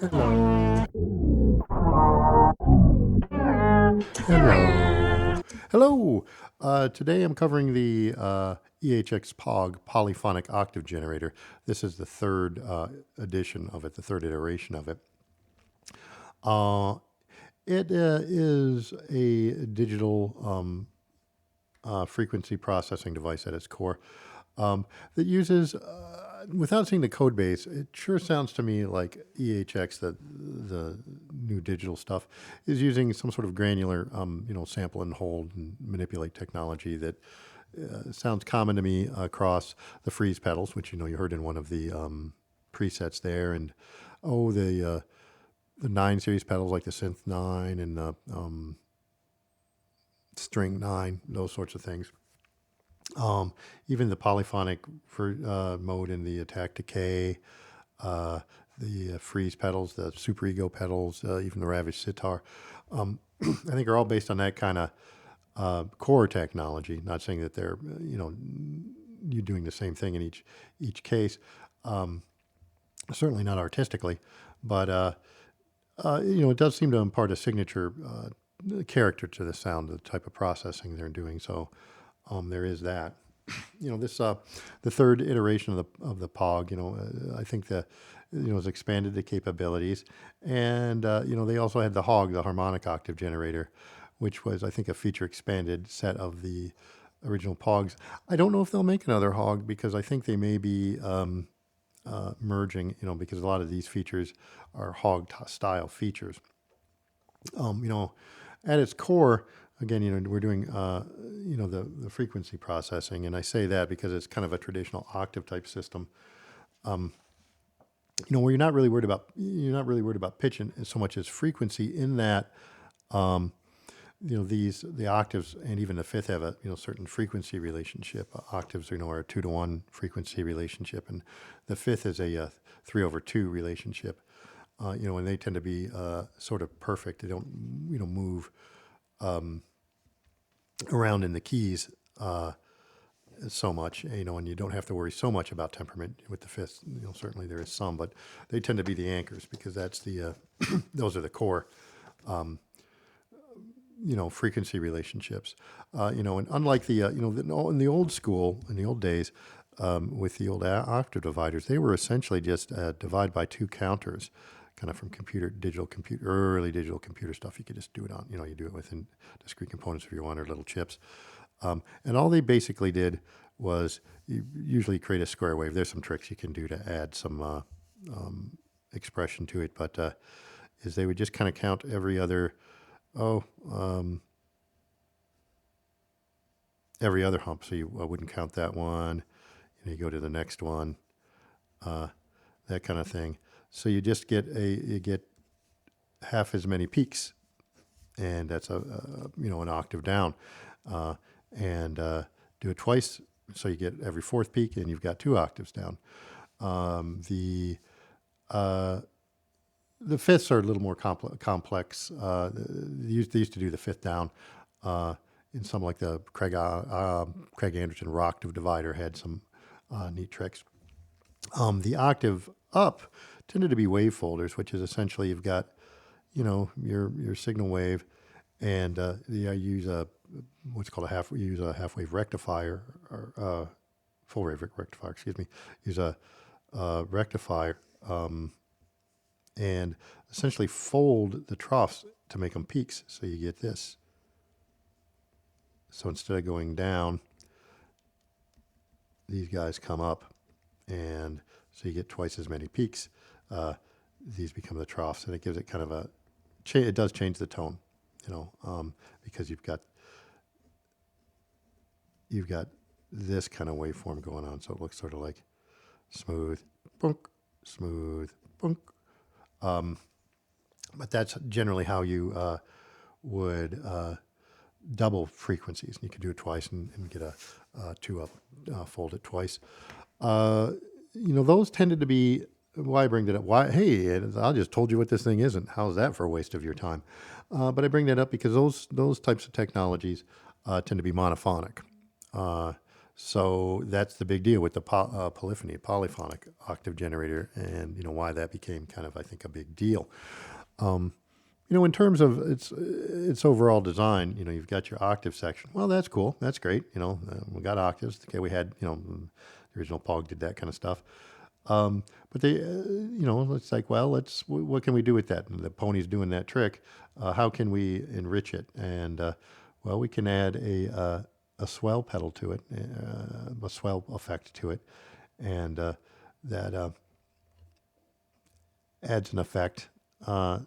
Hello. Hello. Hello. Today I'm covering the EHX Pog polyphonic octave generator. This is the third edition of it, the third iteration of it. Uh, it is a digital frequency processing device at its core that uses, without seeing the code base, it sure sounds to me like EHX, the new digital stuff, is using some sort of granular, sample and hold and manipulate technology that sounds common to me across the freeze pedals, which you heard in one of the presets there, and the 9 series pedals like the Synth 9 and the String 9, those sorts of things. Even the polyphonic mode in the attack decay, the freeze pedals, the super ego pedals, even the Ravage sitar, I think are all based on that kind of core technology. Not saying that they're you're doing the same thing in each case. Certainly not artistically, but it does seem to impart a signature character to the sound, the type of processing they're doing. So there is that. This the third iteration of the Pog. I think has expanded the capabilities, and they also had the Hog, the harmonic octave generator, which was, I think, a feature expanded set of the original Pogs. I don't know if they'll make another Hog because I think they may be merging. Because a lot of these features are Hog style features. At its core, again, we're doing, the frequency processing, and I say that because it's kind of a traditional octave type system, where you're not really worried about pitch so much as frequency. In that, the octaves and even the fifth have a certain frequency relationship. Octaves, are a 2-to-1 frequency relationship, and the fifth is a 3/2 relationship. And they tend to be sort of perfect. They don't move around in the keys so much, and you don't have to worry so much about temperament with the fifth. Certainly there is some, but they tend to be the anchors because that's the those are the core frequency relationships. And unlike in the old school, in the old days, with the old octave dividers, they were essentially just divide by 2 counters, kind of from early digital computer stuff. You could just do it on, you do it within discrete components if you wanted, little chips. And all they basically did was you usually create a square wave. There's some tricks you can do to add some expression to it, but is they would just kind of count every other hump. So you wouldn't count that one. You go to the next one, that kind of thing. So you just get half as many peaks, and that's an octave down, and do it twice. So you get every 4th peak, and you've got 2 octaves down. The fifths are a little more complex. They used to do the fifth down in some, like the Craig Anderson octave divider had some neat tricks. The octave up tended to be wave folders, which is essentially you've got, your signal wave, and I use what's called a half wave rectifier, or full wave rectifier. Excuse me. Use a rectifier, and essentially fold the troughs to make them peaks. So you get this. So instead of going down, these guys come up, and so you get twice as many peaks. These become the troughs, and it gives it kind of it does change the tone, because you've got this kind of waveform going on. So it looks sort of like smooth, bunk, smooth, bunk. But that's generally how you would double frequencies. You could do it twice and get a 2 up, fold it twice. Those tended to be why I bring that up. Hey, I just told you what this thing isn't. How's that for a waste of your time? But I bring that up because those types of technologies tend to be monophonic. So that's the big deal with the polyphony, polyphonic octave generator, and why that became kind of, I think, a big deal. In terms of its overall design, you've got your octave section. Well, that's cool. That's great. We got octaves. Okay, we had, the original Pog did that kind of stuff. But they, it's like, well, what can we do with that? And the Pony's doing that trick. How can we enrich it? And, well, we can add a swell pedal to it, a swell effect to it. And that adds an effect. You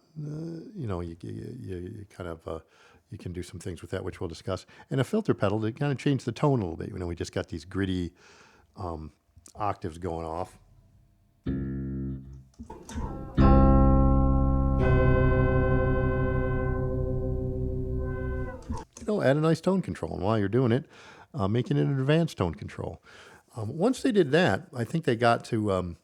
kind of, you can do some things with that, which we'll discuss. And a filter pedal to kind of change the tone a little bit. We just got these gritty octaves going off. Add a nice tone control. And while you're doing it, making it an advanced tone control. Once they did that, I think they got to,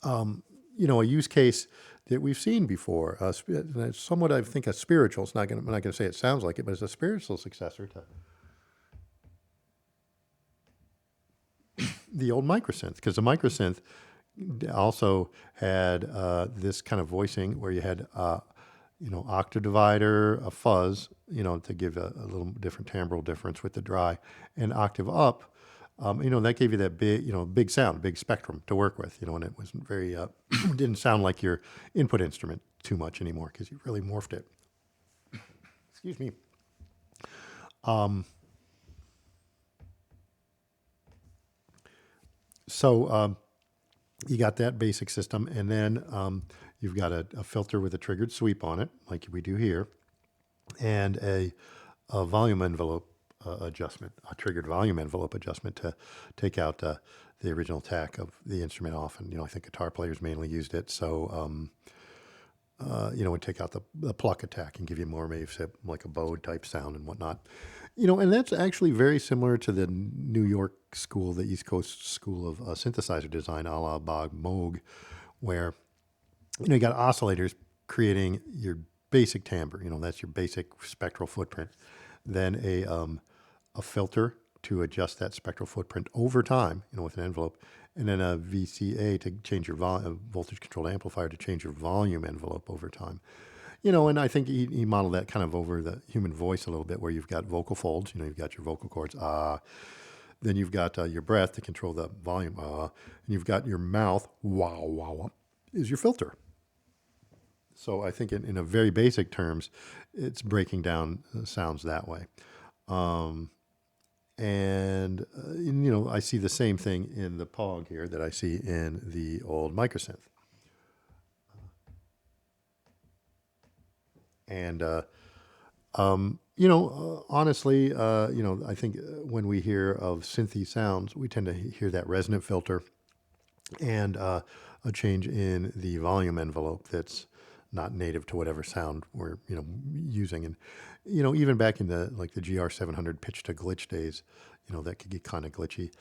a use case that we've seen before. It's somewhat, I think, a spiritual. I'm not going to say it sounds like it, but it's a spiritual successor to the old microsynth, because the microsynth also had this kind of voicing where you had octave divider, a fuzz, to give a little different timbral difference with the dry, and octave up. That gave you that big sound, big spectrum to work with, and it wasn't very, didn't sound like your input instrument too much anymore because you really morphed it. Excuse me. So you got that basic system, and then you've got a filter with a triggered sweep on it, like we do here, and a volume envelope adjustment, a triggered volume envelope adjustment to take out the original attack of the instrument off. And, I think guitar players mainly used it. So, would take out the pluck attack and give you more maybe like a bowed type sound and whatnot. And that's actually very similar to the New York school, the East Coast school of synthesizer design, a la Bog Moog, where, you got oscillators creating your basic timbre. That's your basic spectral footprint. Then a filter to adjust that spectral footprint over time, with an envelope, and then a VCA to change your voltage-controlled amplifier to change your volume envelope over time. And I think he modeled that kind of over the human voice a little bit, where you've got vocal folds, you've got your vocal cords, then you've got your breath to control the volume, and you've got your mouth, wow, is your filter. So I think in a very basic terms, it's breaking down sounds that way. I see the same thing in the Pog here that I see in the old microsynth. And, honestly, I think when we hear of synthy sounds, we tend to hear that resonant filter and a change in the volume envelope that's not native to whatever sound we're, using. And, even back in the GR700 pitch to glitch days, that could get kind of glitchy.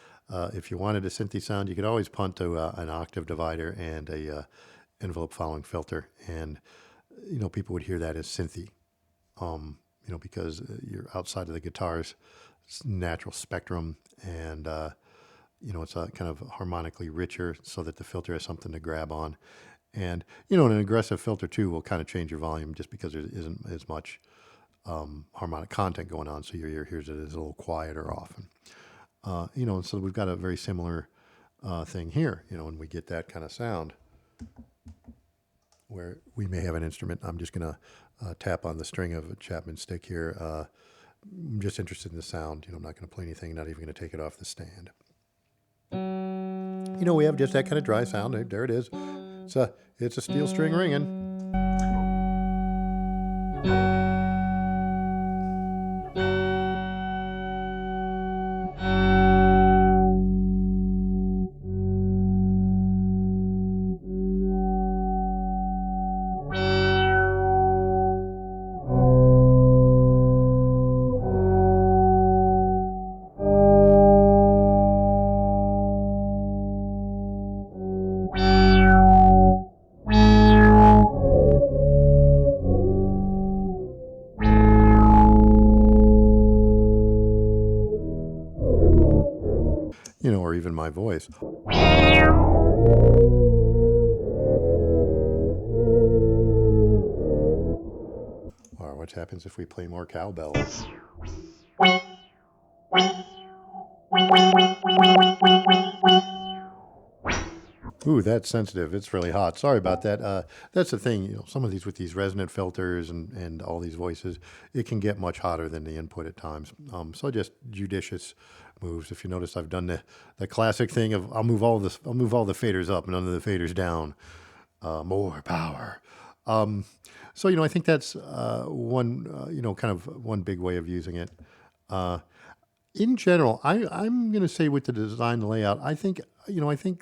If you wanted a synthy sound, you could always punt to an octave divider and a envelope following filter. And, people would hear that as synthy, because you're outside of the guitar's natural spectrum, and, it's a kind of harmonically richer so that the filter has something to grab on. And, an aggressive filter, too, will kind of change your volume just because there isn't as much harmonic content going on, so your ear hears it as a little quieter often. And so we've got a very similar thing here, and we get that kind of sound where we may have an instrument. I'm just going to tap on the string of a Chapman stick here. I'm just interested in the sound. I'm not going to play anything, not even going to take it off the stand. We have just that kind of dry sound. There it is. It's a steel string ringing. or even my voice. Or what happens if we play more cowbells? Ooh, that's sensitive. It's really hot. Sorry about that. That's the thing. Some of these with these resonant filters and all these voices, it can get much hotter than the input at times. So just judicious moves. If you notice, I've done the classic thing of I'll move all the faders up and none of the faders down. More power. So I think that's one kind of one big way of using it. In general, I'm going to say with the design layout, I think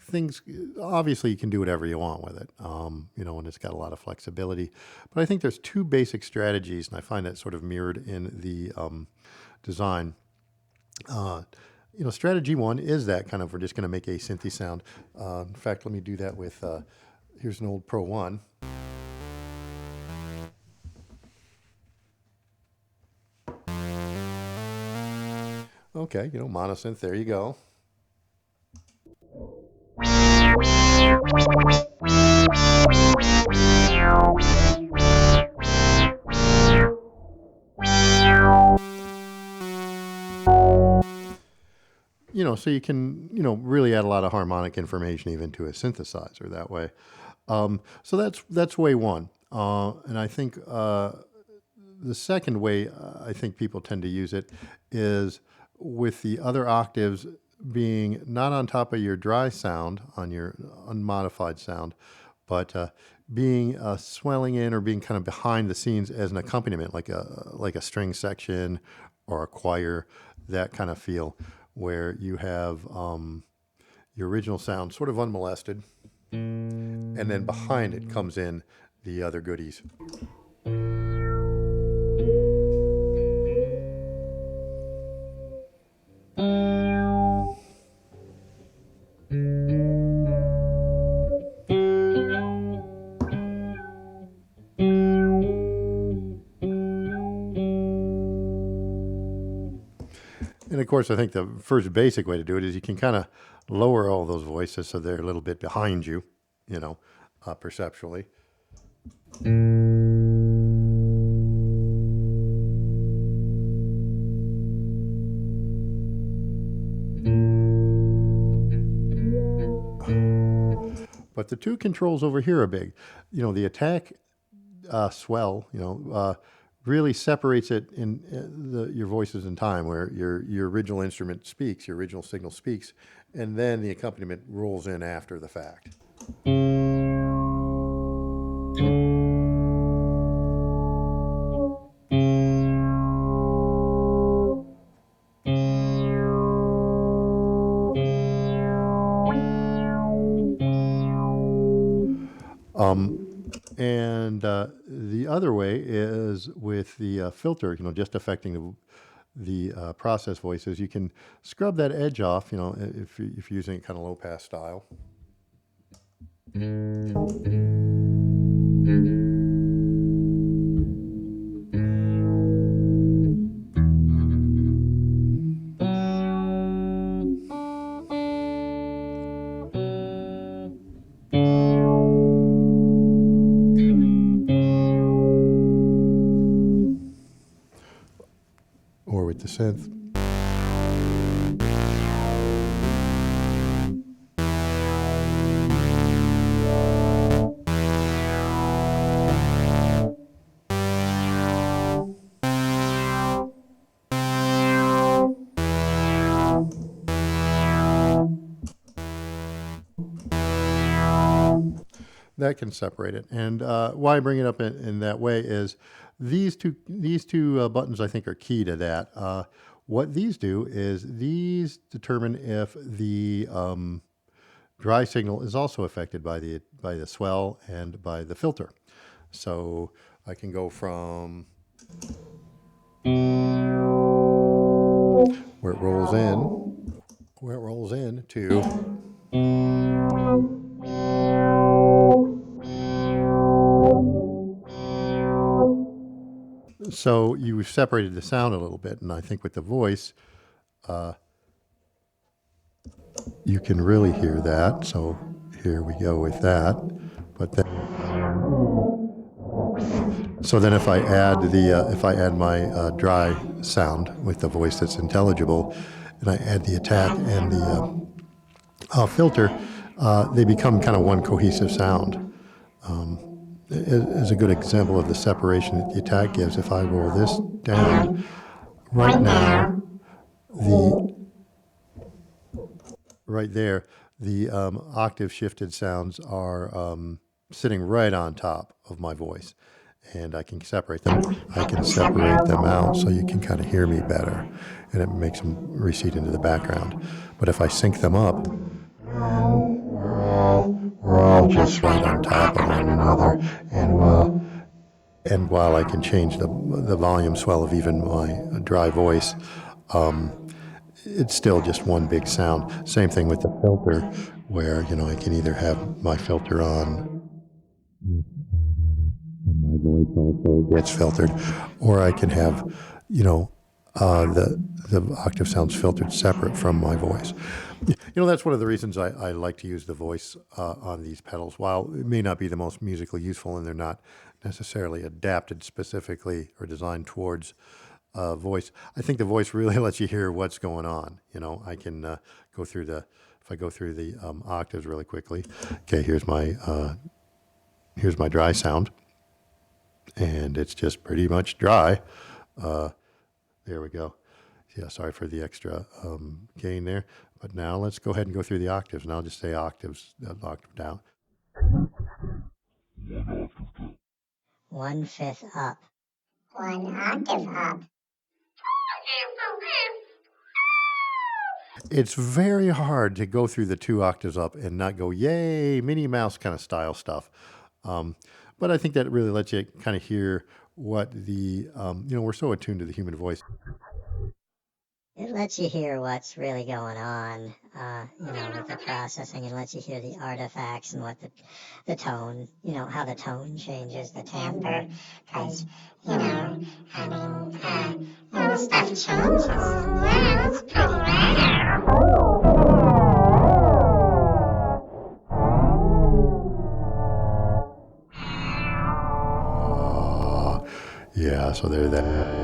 things, obviously you can do whatever you want with it, and it's got a lot of flexibility. But I think there's two basic strategies, and I find that sort of mirrored in the design. Strategy one is that kind of we're just going to make a synthy sound. In fact, let me do that with here's an old Pro One. Okay, monosynth, there you go. So you can, really add a lot of harmonic information even to a synthesizer that way. So that's way one. And I think the second way I think people tend to use it is with the other octaves being not on top of your dry sound, on your unmodified sound, but being swelling in or being kind of behind the scenes as an accompaniment, like a string section or a choir, that kind of feel, where you have your original sound sort of unmolested, and then behind it comes in the other goodies. And of course, I think the first basic way to do it is you can kind of lower all those voices so they're a little bit behind you, perceptually. But the two controls over here are big. The attack swell, really separates it in your voices in time, where your original instrument speaks, your original signal speaks, and then the accompaniment rolls in after the fact. And the other way is with the filter, just affecting the process voices. You can scrub that edge off, if you're using it kind of low pass style. Or with the synth. That can separate it. And why I bring it up in that way is these two buttons, I think, are key to that. What these do is these determine if the dry signal is also affected by the swell and by the filter. So I can go from where it rolls in to so you separated the sound a little bit, and I think with the voice, you can really hear that. So here we go with that. But then, so then if I add my dry sound with the voice that's intelligible, and I add the attack and the filter, they become kind of one cohesive sound. Is a good example of the separation that the attack gives. If I roll this down right now, the right there, the octave shifted sounds are sitting right on top of my voice, and I can separate them. I can separate them out so you can kind of hear me better, and it makes them recede into the background. But if I sync them up, we're all just right on top of one another, and while I can change the volume swell of even my dry voice, it's still just one big sound. Same thing with the filter, where I can either have my filter on and my voice also gets filtered, or I can have, the octave sounds filtered separate from my voice. That's one of the reasons I like to use the voice on these pedals. While it may not be the most musically useful, and they're not necessarily adapted specifically or designed towards voice, I think the voice really lets you hear what's going on. I can go through if I go through the octaves really quickly. Okay, here's my dry sound, and it's just pretty much dry. There we go. Yeah, sorry for the extra gain there. But now let's go ahead and go through the octaves, and I'll just say octaves, octave down. 1/5 up. 1 octave up. It's very hard to go through the 2 octaves up and not go, yay, Minnie Mouse kind of style stuff. But I think that really lets you kind of hear what we're so attuned to the human voice. It lets you hear what's really going on, with the processing. It lets you hear the artifacts and what the tone, how the tone changes, the timbre. Because, stuff changes. Yeah, it's pretty rare. Yeah, so there that.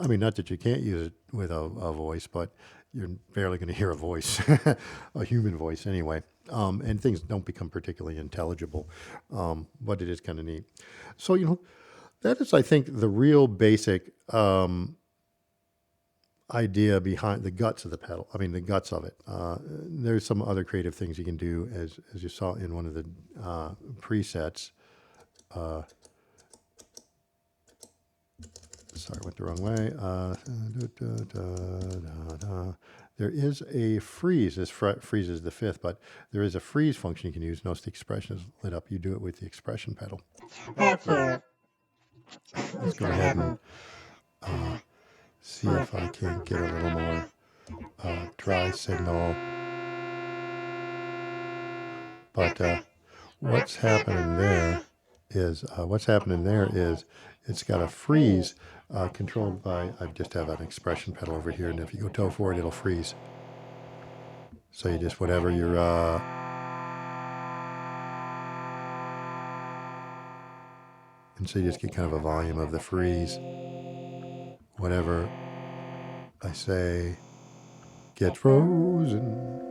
I mean, not that you can't use it with a voice, but you're barely going to hear a voice, a human voice anyway. And things don't become particularly intelligible, but it is kind of neat. So, that is, I think, the real basic idea behind the guts of the pedal. I mean, the guts of it. There's some other creative things you can do, as you saw in one of the presets. Sorry, went the wrong way. There is a freeze. This freezes the 5th, but there is a freeze function you can use. Notice the expression is lit up. You do it with the expression pedal. Back here. Let's go ahead and see if I can get a little more dry signal. But what's happening there is it's got a freeze controlled by, I just have an expression pedal over here, and if you go toe forward, it'll freeze. So you just, whatever you're, and so you just get kind of a volume of the freeze. Whatever I say gets frozen.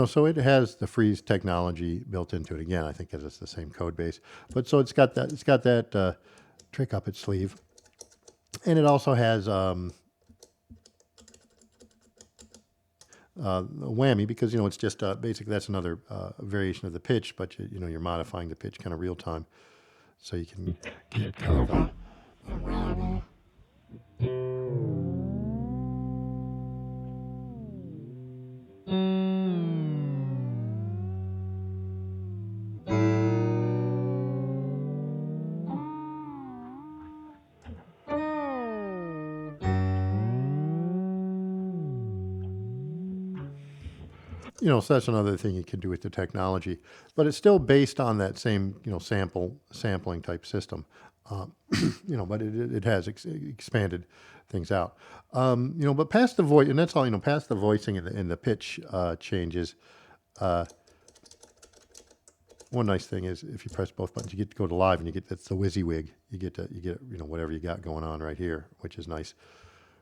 So it has the freeze technology built into it. Again, I think because it's the same code base. But so it's got that trick up its sleeve, and it also has a whammy, because it's just basically that's another variation of the pitch, but you're modifying the pitch kind of real time, so you can get kind of a whammy. So that's another thing you can do with the technology, but it's still based on that same, sampling type system. Uh, but it has expanded things out. But past the voice, and that's all, past the voicing and the pitch changes. One nice thing is if you press both buttons, you get to go to live, and that's the WYSIWYG. You get whatever you got going on right here, which is nice.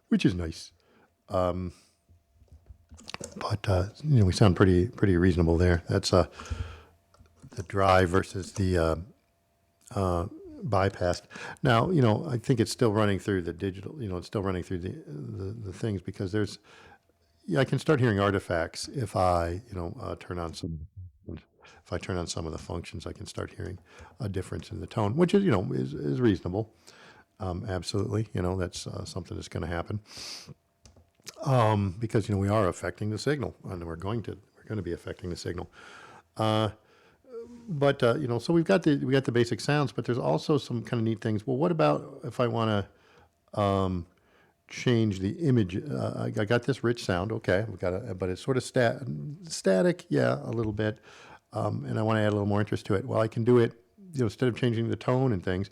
Which is nice. But we sound pretty reasonable there. That's the dry versus the bypassed. Now, I think it's still running through the digital. It's still running through the things, because I can start hearing artifacts if I turn on some. If I turn on some of the functions, I can start hearing a difference in the tone, which is reasonable. Absolutely, that's something that's going to happen. Because we are affecting the signal, and we're going to be affecting the signal. But so we got the basic sounds, but there's also some kind of neat things. Well, what about if I want to change the image? I got this rich sound, okay, but it's sort of static, yeah, a little bit, and I want to add a little more interest to it. Well, I can do it, instead of changing the tone and things.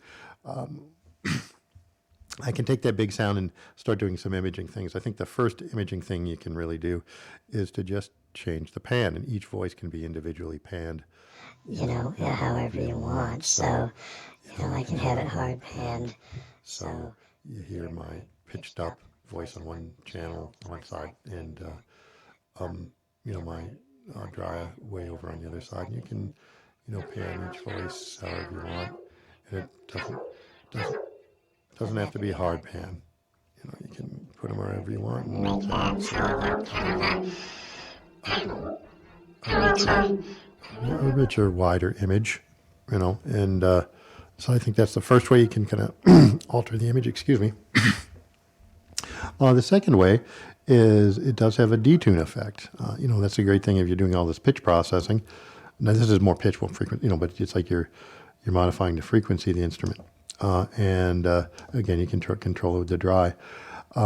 I can take that big sound and start doing some imaging things. I think the first imaging thing you can really do is to just change the pan, and each voice can be individually panned. However you want. So, I can have it hard panned. So you hear my pitched up voice on one channel, on one side, and my dry way over on the other side. And you can, pan each voice however you want, and it doesn't have to be a hard pan. You can put them wherever you want. And Make that sound kind of richer. a richer, wider image, and so I think that's the first way you can kind of alter the image. Excuse me. The second way is it does have a detune effect. That's a great thing if you're doing all this pitch processing. Now this is more pitch, more frequent, but it's like you're modifying the frequency of the instrument. And again, you can control it with the dry.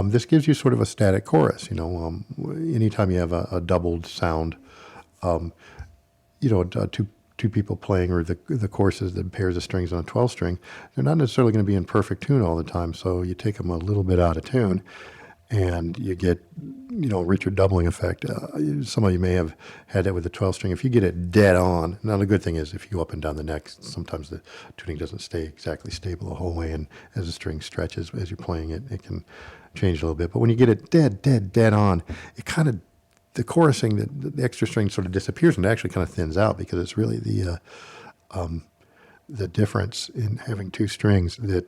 This gives you sort of a static chorus. Anytime you have a doubled sound, two people playing, or the choruses, the pairs of strings on a 12 string, they're not necessarily going to be in perfect tune all the time. So you take them a little bit out of tune, and you get, richer doubling effect. Some of you may have had that with the 12 string. If you get it dead on, now the good thing is if you go up and down the neck, sometimes the tuning doesn't stay exactly stable the whole way, and as the string stretches as you're playing it, it can change a little bit. But when you get it dead on, it kind of, the chorusing, the extra string sort of disappears, and it actually kind of thins out, because it's really the difference in having two strings that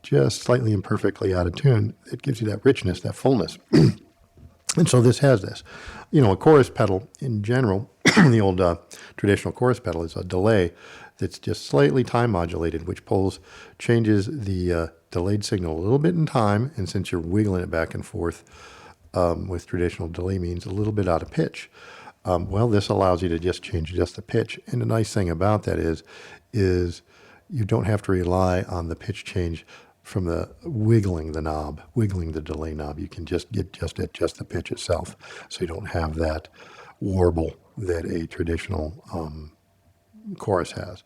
just slightly imperfectly out of tune. It gives you that richness, that fullness. And so this has this. A chorus pedal in general, the old traditional chorus pedal is a delay that's just slightly time modulated, which changes the delayed signal a little bit in time, and since you're wiggling it back and forth with traditional delay means, a little bit out of pitch. Well, this allows you to just change the pitch. And the nice thing about that is you don't have to rely on the pitch change from the wiggling the delay knob. You can just adjust the pitch itself, so you don't have that warble that a traditional chorus has.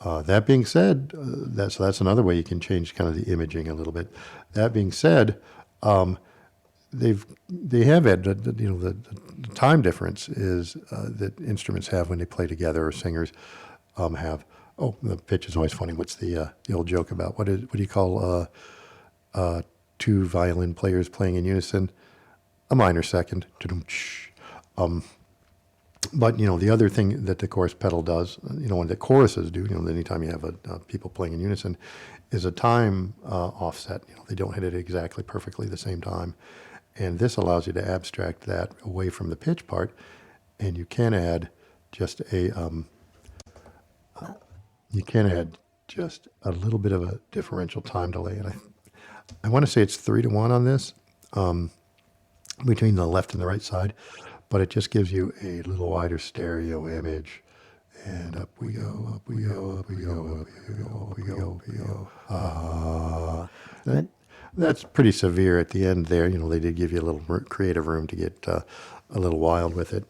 That being said, that's another way you can change kind of the imaging a little bit. That being said, they have had the time difference is that instruments have when they play together, or singers have. Oh, the pitch is always funny. What's the old joke about? What do you call two violin players playing in unison? A minor second. But the other thing that the chorus pedal does, and the choruses do, anytime you have people playing in unison, is a time offset. They don't hit it exactly perfectly the same time, and this allows you to abstract that away from the pitch part, and you can add just a little bit of a differential time delay, and I want to say it's 3-to-1 on this, between the left and the right side, but it just gives you a little wider stereo image. And up we go, up we go, up we go, up we go, up we go, up we go. That's pretty severe at the end there. They did give you a little creative room to get a little wild with it.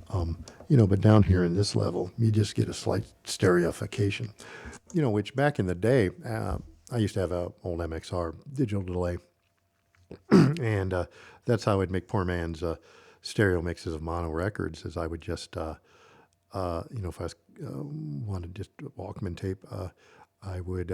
But down here in this level, you just get a slight stereoification, which back in the day, I used to have a old MXR digital delay, and that's how I'd make poor man's stereo mixes of mono records. Is I would just, if I was, wanted just Walkman tape, I would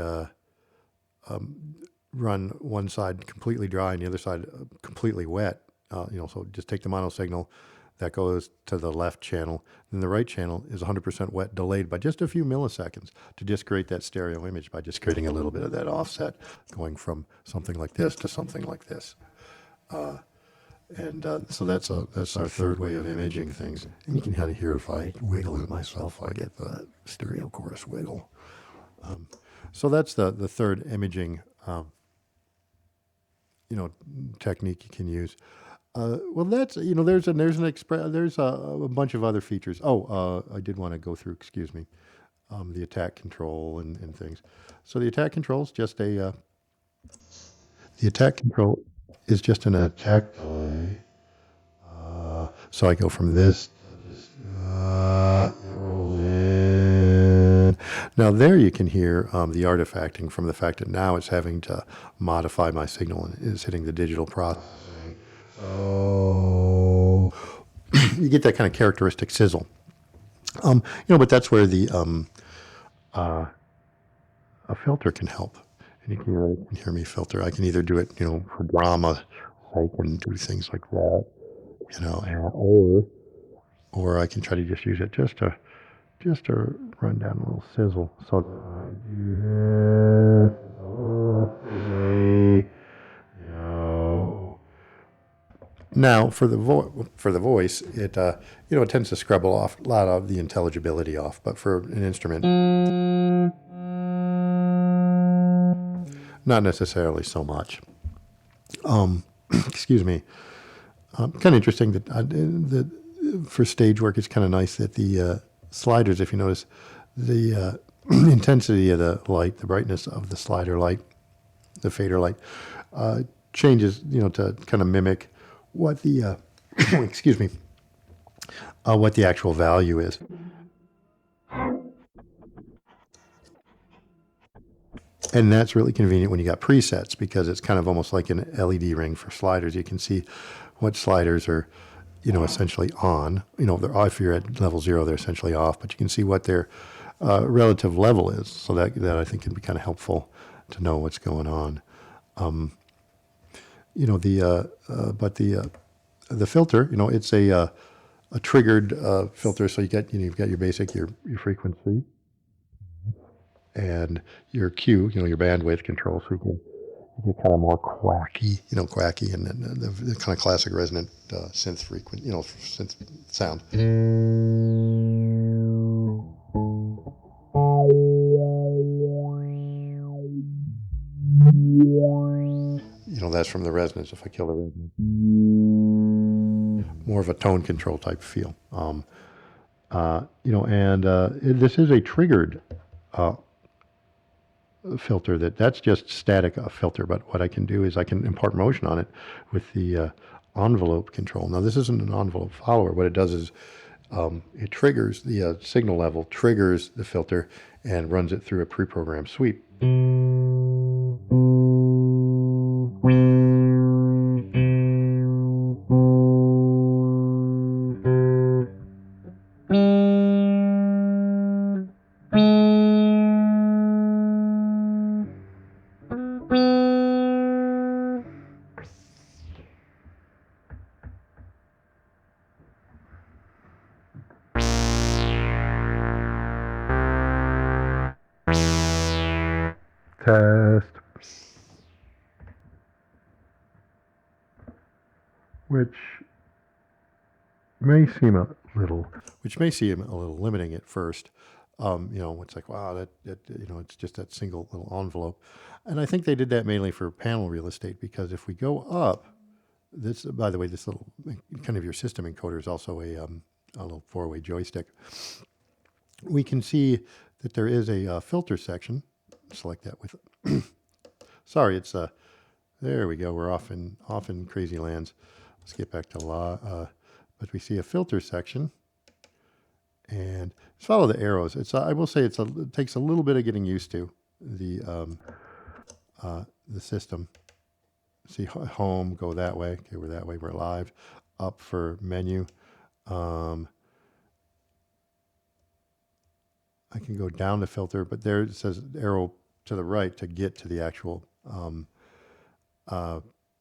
run one side completely dry and the other side completely wet. So just take the mono signal that goes to the left channel, and the right channel is 100% wet, delayed by just a few milliseconds to just create that stereo image by just creating a little bit of that offset, going from something like this to something like this. So that's our third way of imaging things. And you can kind of hear if I wiggle it myself, I get the stereo chorus wiggle. So that's the third imaging technique you can use. Well, that's there's a bunch of other features. I did want to go through. Excuse me, the attack control and things. So the attack control is just the attack control is just an attack delay. So I go from this to this. Roll in. Now there you can hear the artifacting from the fact that now it's having to modify my signal and is hitting the digital processing. So you get that kind of characteristic sizzle. But that's where the a filter can help. And you can hear me filter. I can either do it, for drama, I can do things like that, or I can try to just use it just to run down a little sizzle. So now for the voice, it it tends to scrub off a lot of the intelligibility off, but for an instrument, not necessarily so much. Excuse me. Kind of interesting that for stage work, it's kind of nice that the sliders, if you notice, the intensity of the light, the brightness of the slider light, the fader light, changes, to kind of mimic what the, excuse me, what the actual value is. And that's really convenient when you got presets, because it's kind of almost like an LED ring for sliders. You can see what sliders are, essentially on. If you're at level 0, they're essentially off, but you can see what their relative level is. So that I think can be kind of helpful to know what's going on. The filter, it's a triggered filter. So you've got your basic, your frequency, and your Q, your bandwidth control. So you can kind of more quacky, and then the kind of classic resonant synth frequency, synth sound. That's from the resonance. If I kill the resonance, more of a tone control type feel. This is a triggered filter that's just static filter, but what I can do is I can impart motion on it with the envelope control. Now this isn't an envelope follower. What it does is it triggers the signal level, triggers the filter, and runs it through a pre-programmed sweep. Test. Which may seem a little limiting at first. It's like, wow, that it's just that single little envelope. And I think they did that mainly for panel real estate, because if we go up, this, by the way, this little kind of your system encoder is also a little 4-way joystick. We can see that there is a filter section. Select that with, sorry, it's there we go. We're off in crazy lands. Let's get back to But we see a filter section, and follow the arrows. I will say it takes a little bit of getting used to the system. See home, go that way. Okay, we're that way. We're live. Up for menu. I can go down the filter, but there it says arrow to the right to get to the actual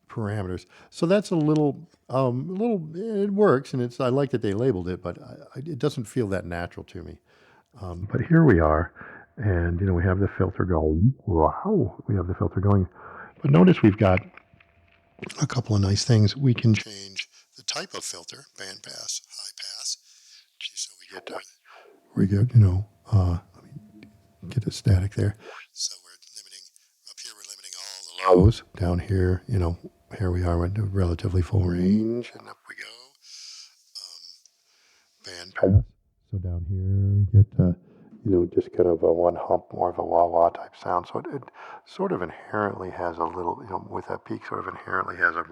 parameters. So that's a little, it works, and I like that they labeled it, but it doesn't feel that natural to me. But here we are, and we have the filter going. Wow, we have the filter going. But notice we've got a couple of nice things. We can change the type of filter, band pass, high pass. So we get, let me get it static there. So we're limiting, up here we're limiting all the lows. Down here, here we are with relatively full range, and up we go. Band pass. So down here we get, just kind of a one hump, more of a wah-wah type sound. So it sort of inherently has a little, with that peak, sort of inherently has a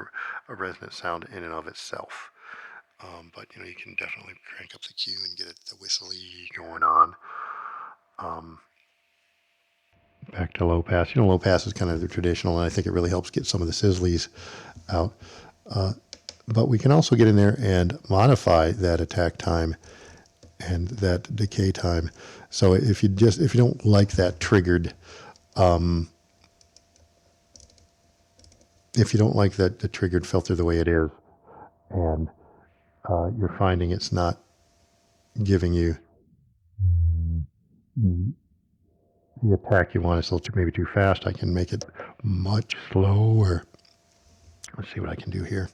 resonant sound in and of itself. But, you can definitely crank up the Q and get the whistly going on. Back to low pass. Low pass is kind of the traditional, and I think it really helps get some of the sizzlies out. But we can also get in there and modify that attack time and that decay time. So if you don't like that triggered, if you don't like the triggered filter the way it is, and you're finding it's not giving you the attack you want, it's a little maybe too fast, I can make it much slower. Let's see what I can do here.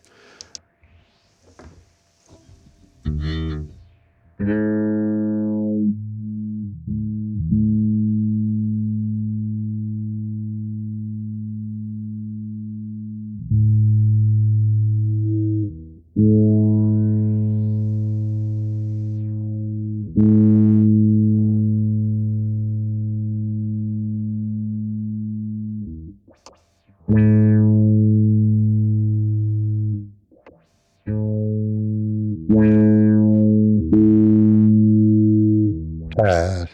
Fast.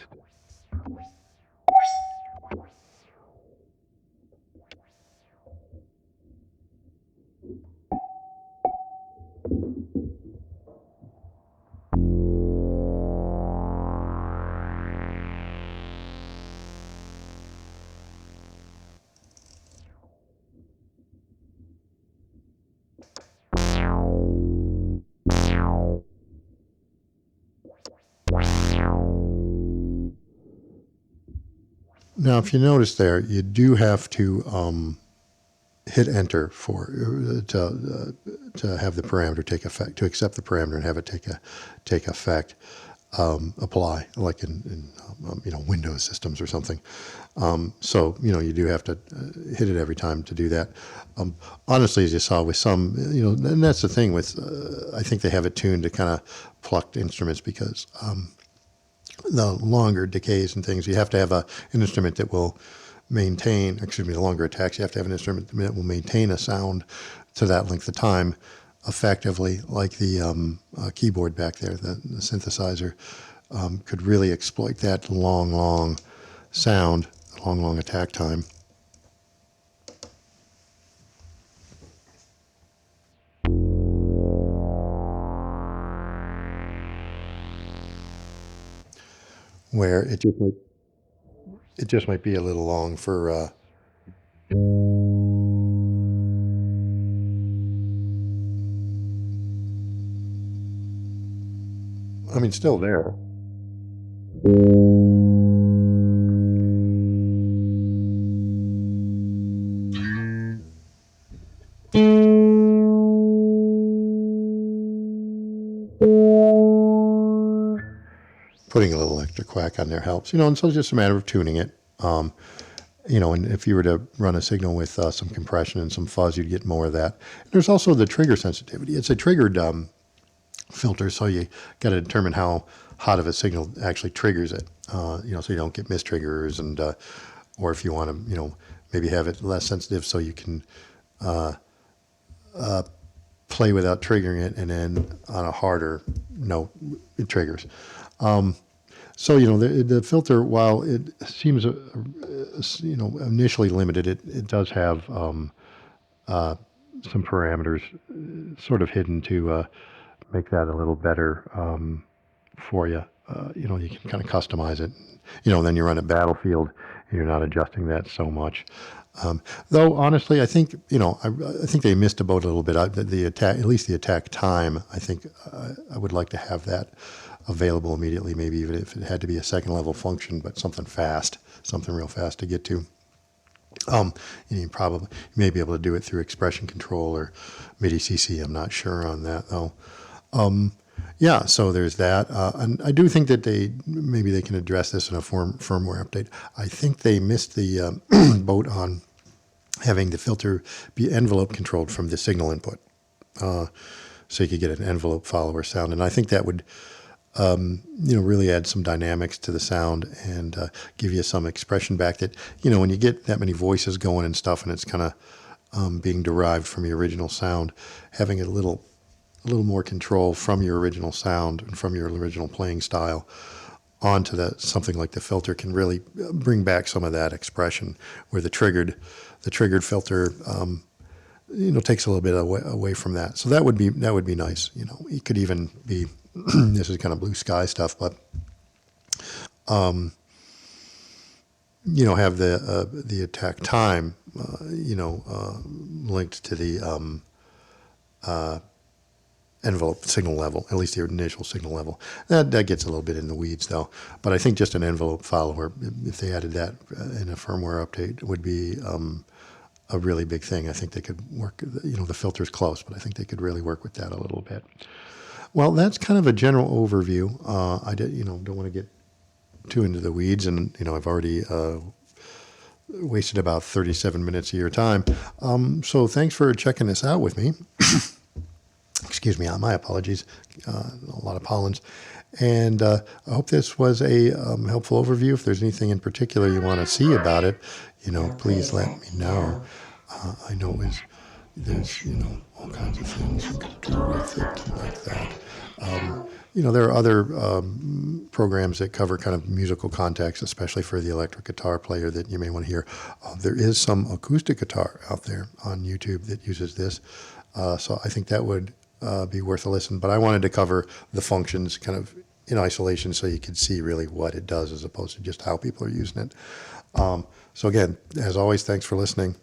Now, if you notice there, you do have to hit enter to have the parameter take effect, to accept the parameter and have it take effect. Apply, like in Windows systems or something. So you do have to hit it every time to do that. Honestly, as you saw with some, and that's the thing with, I think they have it tuned to kind of plucked instruments because the longer decays and things, you have to have an instrument that will maintain, the longer attacks, you have to have an instrument that will maintain a sound to that length of time effectively, like the keyboard back there, the synthesizer, could really exploit that long sound, long attack time. Where it just might be a little long for still there. Putting a little extra quack on there helps, and so it's just a matter of tuning it. And if you were to run a signal with some compression and some fuzz, you'd get more of that. There's also the trigger sensitivity. It's a triggered filter, so you got to determine how hot of a signal actually triggers it. So you don't get mistriggers, and or if you want to, maybe have it less sensitive, so you can play without triggering it, and then on a harder note, it triggers. So the filter, while it seems initially limited, it does have some parameters sort of hidden to make that a little better for you. You can kind of customize it. Then you run at Battlefield, and you're not adjusting that so much. Though honestly, I think I think they missed a boat a little bit. The attack, at least the attack time, I think I would like to have that available immediately. Maybe even if it had to be a second level function, but something fast, something real fast to get to. You may be able to do it through expression control or MIDI CC. I'm not sure on that though. Yeah, so there's that, and I do think that maybe they can address this in a firmware update. I think they missed the boat on having the filter be envelope controlled from the signal input, so you could get an envelope follower sound, and I think that would really add some dynamics to the sound and give you some expression back. That when you get that many voices going and stuff, and it's kind of being derived from your original sound, having a little more control from your original sound and from your original playing style onto something like the filter can really bring back some of that expression, where the triggered filter takes a little bit away from that. So that would be nice. It could even be this is kind of blue sky stuff, but have the attack time linked to the envelope signal level, at least the initial signal level. That gets a little bit in the weeds though, but I think just an envelope follower, if they added that in a firmware update, would be a really big thing. I think they could work, the filter's close, but I think they could really work with that a little bit. Well, that's kind of a general overview. I don't want to get too into the weeds, and I've already wasted about 37 minutes of your time. So thanks for checking this out with me. Excuse me, my apologies. A lot of pollens. And I hope this was a helpful overview. If there's anything in particular you want to see about it, please let me know. I know there's all kinds of things you could do with it like that. There are other programs that cover kind of musical context, especially for the electric guitar player, that you may want to hear. There is some acoustic guitar out there on YouTube that uses this. So I think that would be worth a listen. But I wanted to cover the functions kind of in isolation so you could see really what it does as opposed to just how people are using it. So again, as always, thanks for listening.